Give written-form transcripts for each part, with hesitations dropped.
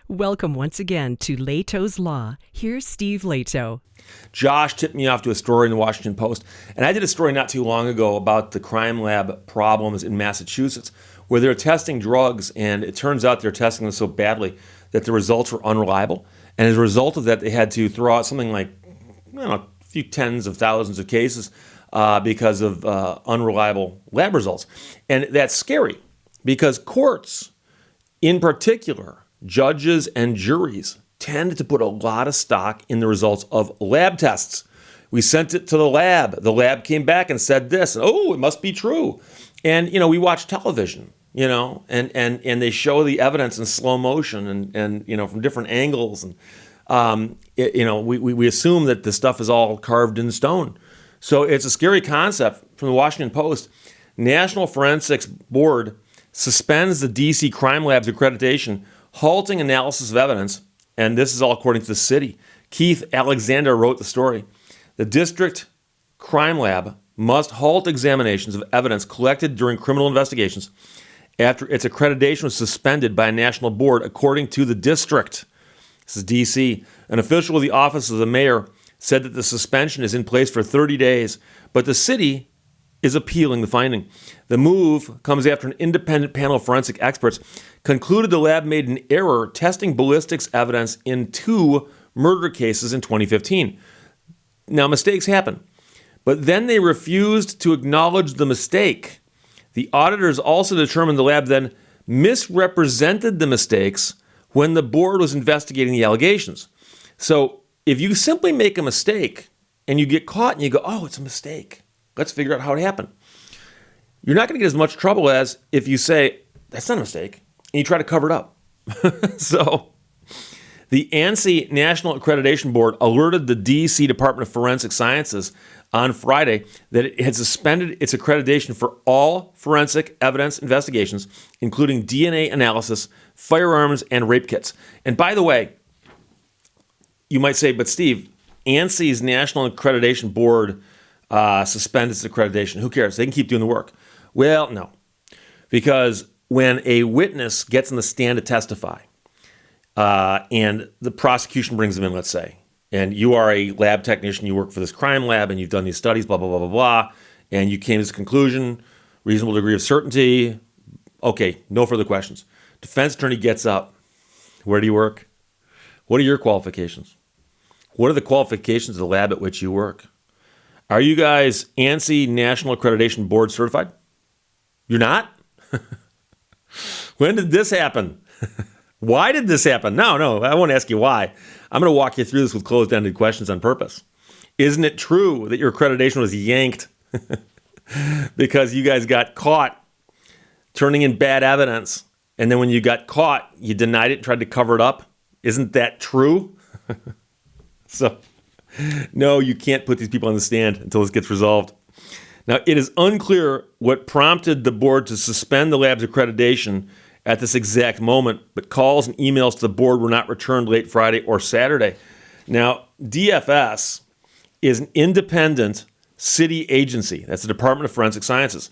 Welcome once again to Lehto's Law. Here's Steve Lehto. Josh tipped me off to a story in the Washington Post, and I did a story not too long ago about the crime lab problems in Massachusetts, where they're testing drugs, and it turns out they're testing them so badly that the results were unreliable. And as a result of that, they had to throw out something like, a few tens of thousands of cases because of unreliable lab results. And that's scary because courts, in particular, judges and juries, tend to put a lot of stock in the results of lab tests. We sent it to the lab. The lab came back and said this. Oh, it must be true. And, we watch television, and they show the evidence in slow motion and from different angles. And, we assume that the stuff is all carved in stone. So it's a scary concept. From the Washington Post, National Forensics Board suspends the D.C. crime lab's accreditation, halting analysis of evidence, and this is all according to the city. Keith Alexander wrote the story. The district crime lab must halt examinations of evidence collected during criminal investigations after its accreditation was suspended by a national board, according to the district. This is D.C. An official of the office of the mayor said that the suspension is in place for 30 days, but the city is appealing the finding. The move comes after an independent panel of forensic experts concluded the lab made an error testing ballistics evidence in 2 murder cases in 2015. Now, mistakes happen, but then they refused to acknowledge the mistake. The auditors also determined the lab then misrepresented the mistakes when the board was investigating the allegations. So if you simply make a mistake and you get caught and you go, oh, it's a mistake, let's figure out how it happened, you're not going to get as much trouble as if you say, that's not a mistake, and you try to cover it up. So the ANSI National Accreditation Board alerted the D.C. Department of Forensic Sciences on Friday that it had suspended its accreditation for all forensic evidence investigations, including DNA analysis, firearms, and rape kits. And by the way, you might say, but Steve, ANSI's National Accreditation Board suspended its accreditation. Who cares? They can keep doing the work. Well, no. Because when a witness gets in the stand to testify, and the prosecution brings them in, let's say, and you are a lab technician, you work for this crime lab, and you've done these studies, blah, blah, blah, blah, blah, and you came to this conclusion, reasonable degree of certainty, okay, no further questions. Defense attorney gets up. Where do you work? What are your qualifications? What are the qualifications of the lab at which you work? Are you guys ANSI National Accreditation Board certified? You're not? When did this happen? Why did this happen? No, I won't ask you why. I'm going to walk you through this with closed-ended questions on purpose. Isn't it true that your accreditation was yanked because you guys got caught turning in bad evidence, and then when you got caught, you denied it and tried to cover it up? Isn't that true? So, no, you can't put these people on the stand until this gets resolved. Now, it is unclear what prompted the board to suspend the lab's accreditation at this exact moment, but calls and emails to the board were not returned late Friday or Saturday. Now, DFS is an independent city agency. That's the Department of Forensic Sciences.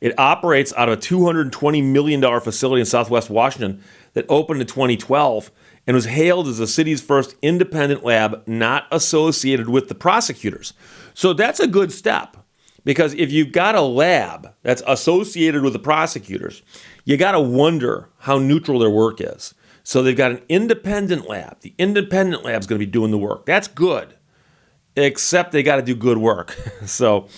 It operates out of a $220 million facility in Southwest Washington that opened in 2012 and was hailed as the city's first independent lab not associated with the prosecutors. So that's a good step, because if you've got a lab that's associated with the prosecutors, you got to wonder how neutral their work is. So they've got an independent lab. The independent lab's going to be doing the work. That's good, except they got to do good work. So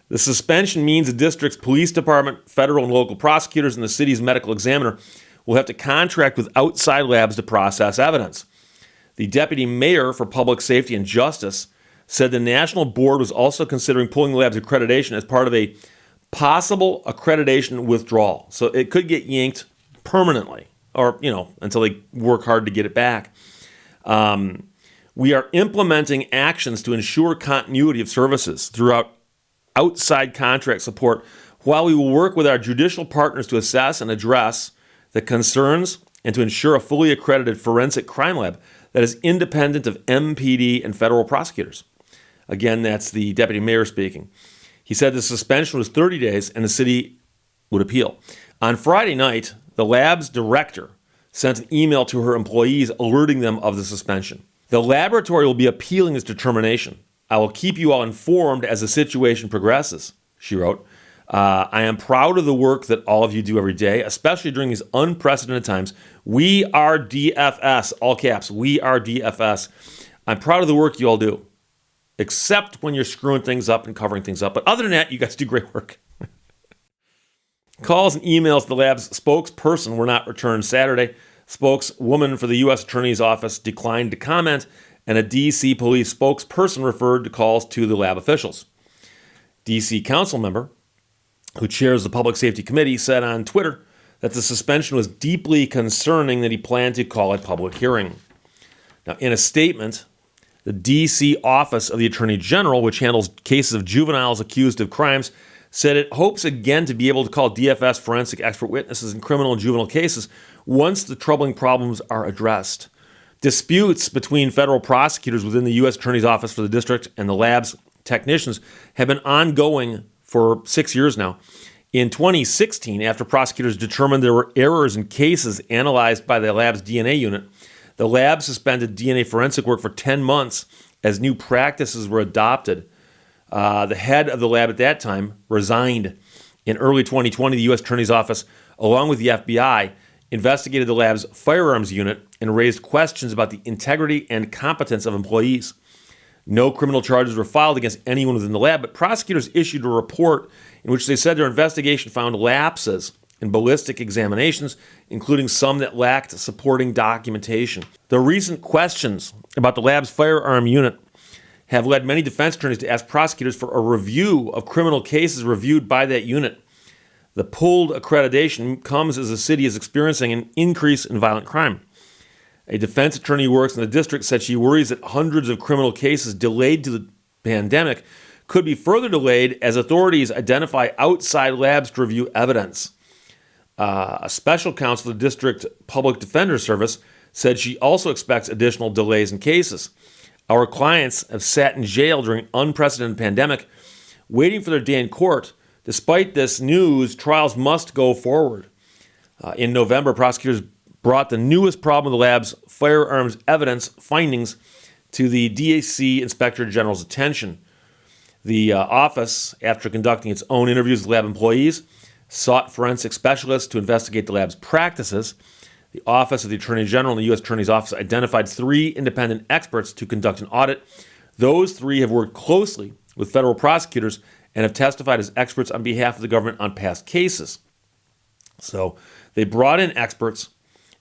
the suspension means the district's police department, federal and local prosecutors, and the city's medical examiner will have to contract with outside labs to process evidence. The deputy mayor for public safety and justice said the national board was also considering pulling the lab's accreditation as part of a possible accreditation withdrawal. So it could get yanked permanently, or, until they work hard to get it back. We are implementing actions to ensure continuity of services throughout outside contract support, while we will work with our judicial partners to assess and address the concerns and to ensure a fully accredited forensic crime lab that is independent of MPD and federal prosecutors. Again, that's the deputy mayor speaking. He said the suspension was 30 days and the city would appeal. On Friday night, the lab's director sent an email to her employees alerting them of the suspension. The laboratory will be appealing this determination. I will keep you all informed as the situation progresses, she wrote. I am proud of the work that all of you do every day, especially during these unprecedented times. We are DFS, all caps, we are DFS. I'm proud of the work you all do, except when you're screwing things up and covering things up. But other than that, you guys do great work. Calls and emails to the lab's spokesperson were not returned Saturday. Spokeswoman for the U.S. Attorney's Office declined to comment, and a D.C. police spokesperson referred to calls to the lab officials. D.C. council member, who chairs the Public Safety Committee, said on Twitter that the suspension was deeply concerning, that he planned to call a public hearing. Now, in a statement, the D.C. Office of the Attorney General, which handles cases of juveniles accused of crimes, said it hopes again to be able to call DFS forensic expert witnesses in criminal and juvenile cases once the troubling problems are addressed. Disputes between federal prosecutors within the U.S. Attorney's Office for the district and the lab's technicians have been ongoing for 6 years now. In 2016, after prosecutors determined there were errors in cases analyzed by the lab's DNA unit, the lab suspended DNA forensic work for 10 months as new practices were adopted. The head of the lab at that time resigned. In early 2020, the U.S. Attorney's Office, along with the FBI, investigated the lab's firearms unit and raised questions about the integrity and competence of employees. No criminal charges were filed against anyone within the lab, but prosecutors issued a report in which they said their investigation found lapses in ballistic examinations, including some that lacked supporting documentation. The recent questions about the lab's firearm unit have led many defense attorneys to ask prosecutors for a review of criminal cases reviewed by that unit. The pulled accreditation comes as the city is experiencing an increase in violent crime. A defense attorney who works in the district said she worries that hundreds of criminal cases delayed to the pandemic could be further delayed as authorities identify outside labs to review evidence. A special counsel of the district public defender service said she also expects additional delays in cases. Our clients have sat in jail during an unprecedented pandemic, waiting for their day in court. Despite this news, trials must go forward. In November, prosecutors brought the newest problem of the lab's firearms evidence findings to the D.C. Inspector General's attention. The office, after conducting its own interviews with lab employees, sought forensic specialists to investigate the lab's practices. The Office of the Attorney General and the U.S. Attorney's Office identified 3 independent experts to conduct an audit. Those 3 have worked closely with federal prosecutors and have testified as experts on behalf of the government on past cases. So they brought in experts,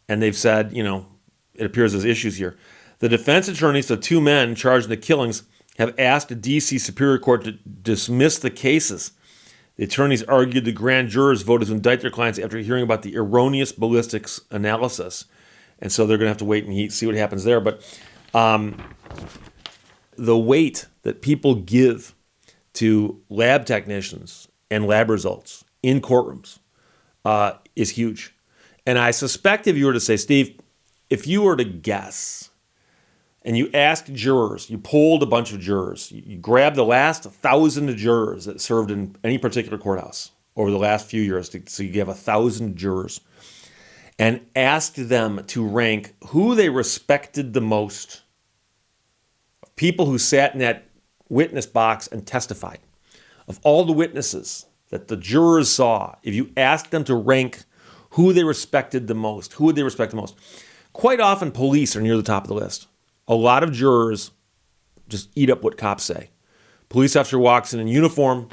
and they've said, it appears there's issues here. The defense attorneys, the 2 men charged in the killings, have asked the D.C. Superior Court to dismiss the cases. The attorneys argued the grand jurors voted to indict their clients after hearing about the erroneous ballistics analysis. And so they're going to have to wait and see what happens there. But the weight that people give to lab technicians and lab results in courtrooms is huge. And I suspect if you were to say, Steve, if you were to guess, and you asked jurors, you polled a bunch of jurors, you grabbed the last 1,000 jurors that served in any particular courthouse over the last few years, so you have 1,000 jurors, and asked them to rank who they respected the most, people who sat in that witness box and testified. Of all the witnesses that the jurors saw, if you asked them to rank who they respected the most, who would they respect the most? Quite often, police are near the top of the list. A lot of jurors just eat up what cops say. Police officer walks in uniform,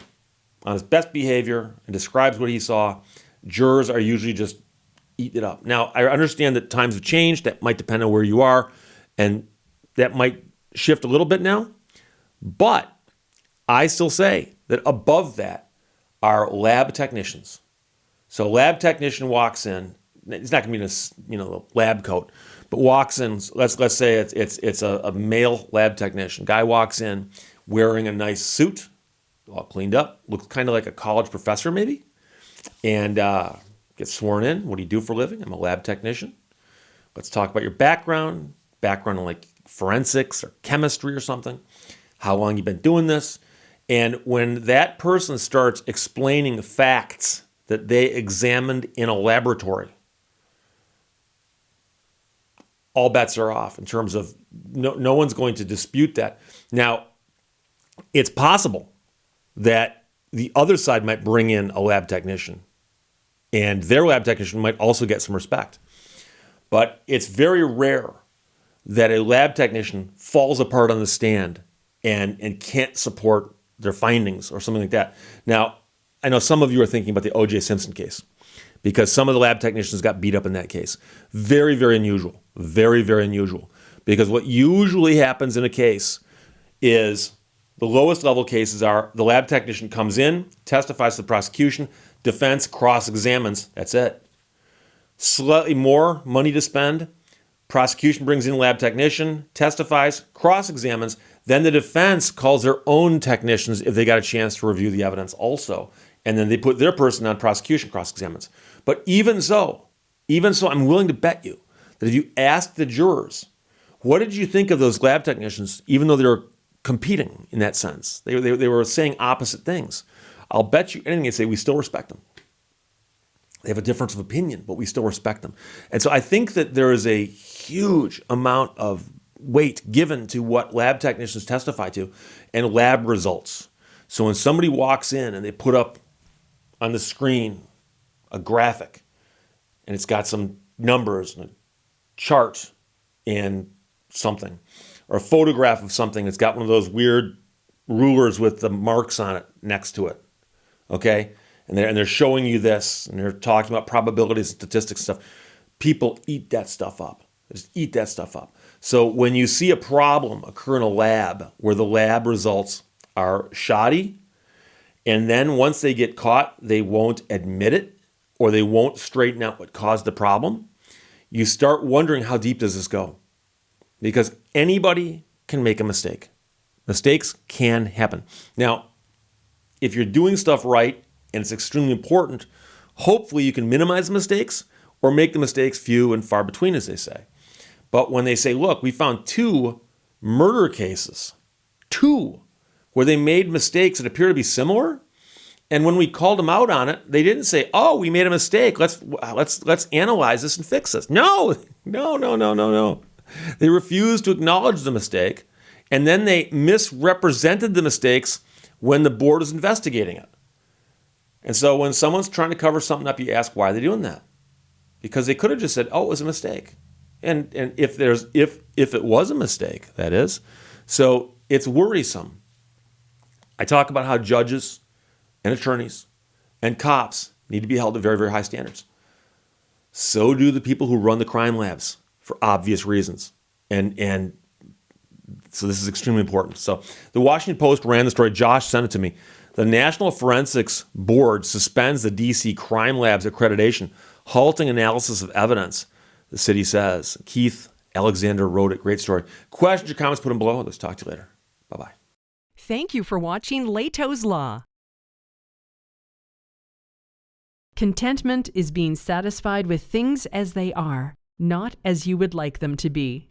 on his best behavior, and describes what he saw. Jurors are usually just eating it up. Now, I understand that times have changed. That might depend on where you are, and that might shift a little bit now. But I still say that above that are lab technicians. So a lab technician walks in. He's not going to be in a lab coat, but walks in. Let's say it's a male lab technician. Guy walks in wearing a nice suit, all cleaned up, looks kind of like a college professor maybe, and gets sworn in. What do you do for a living? I'm a lab technician. Let's talk about your background in like forensics or chemistry or something. How long you've been doing this? And when that person starts explaining facts that they examined in a laboratory, all bets are off in terms of no one's going to dispute that. Now, it's possible that the other side might bring in a lab technician, and their lab technician might also get some respect. But it's very rare that a lab technician falls apart on the stand and can't support their findings or something like that. Now, I know some of you are thinking about the O.J. Simpson case because some of the lab technicians got beat up in that case. Very, very unusual. Very, very unusual. Because what usually happens in a case is the lowest level cases are the lab technician comes in, testifies to the prosecution, defense cross-examines, that's it. Slightly more money to spend, prosecution brings in lab technician, testifies, cross-examines, then the defense calls their own technicians if they got a chance to review the evidence also. And then they put their person on prosecution cross-examines. But even so, I'm willing to bet you that if you ask the jurors, what did you think of those lab technicians, even though they were competing in that sense? They were saying opposite things. I'll bet you anything they say, we still respect them. They have a difference of opinion, but we still respect them. And so I think that there is a huge amount of weight given to what lab technicians testify to and lab results. So when somebody walks in and they put up on the screen a graphic and it's got some numbers and a chart and something, or a photograph of something that's got one of those weird rulers with the marks on it next to it, okay? And they're showing you this, and they're talking about probabilities and statistics and stuff. People eat that stuff up. They just eat that stuff up. So when you see a problem occur in a lab where the lab results are shoddy, and then once they get caught, they won't admit it, or they won't straighten out what caused the problem, you start wondering, how deep does this go? Because anybody can make a mistake. Mistakes can happen. Now, if you're doing stuff right, and it's extremely important, hopefully you can minimize the mistakes or make the mistakes few and far between, as they say. But when they say, look, we found 2 murder cases, 2, where they made mistakes that appear to be similar, and when we called them out on it, they didn't say, oh, we made a mistake, let's analyze this and fix this. No. They refused to acknowledge the mistake, and then they misrepresented the mistakes when the board is investigating it. And so when someone's trying to cover something up, you ask, why are they doing that? Because they could have just said, oh, it was a mistake. And if it was a mistake, that is. So it's worrisome. I talk about how judges and attorneys and cops need to be held to very, very high standards. So do the people who run the crime labs for obvious reasons. And so this is extremely important. So the Washington Post ran the story. Josh sent it to me. The National Forensics Board suspends the D.C. crime lab's accreditation, halting analysis of evidence, the city says. Keith Alexander wrote it. Great story. Questions or comments, put them below. Let's talk to you later. Bye-bye. Thank you for watching Lehto's Law. Contentment is being satisfied with things as they are, not as you would like them to be.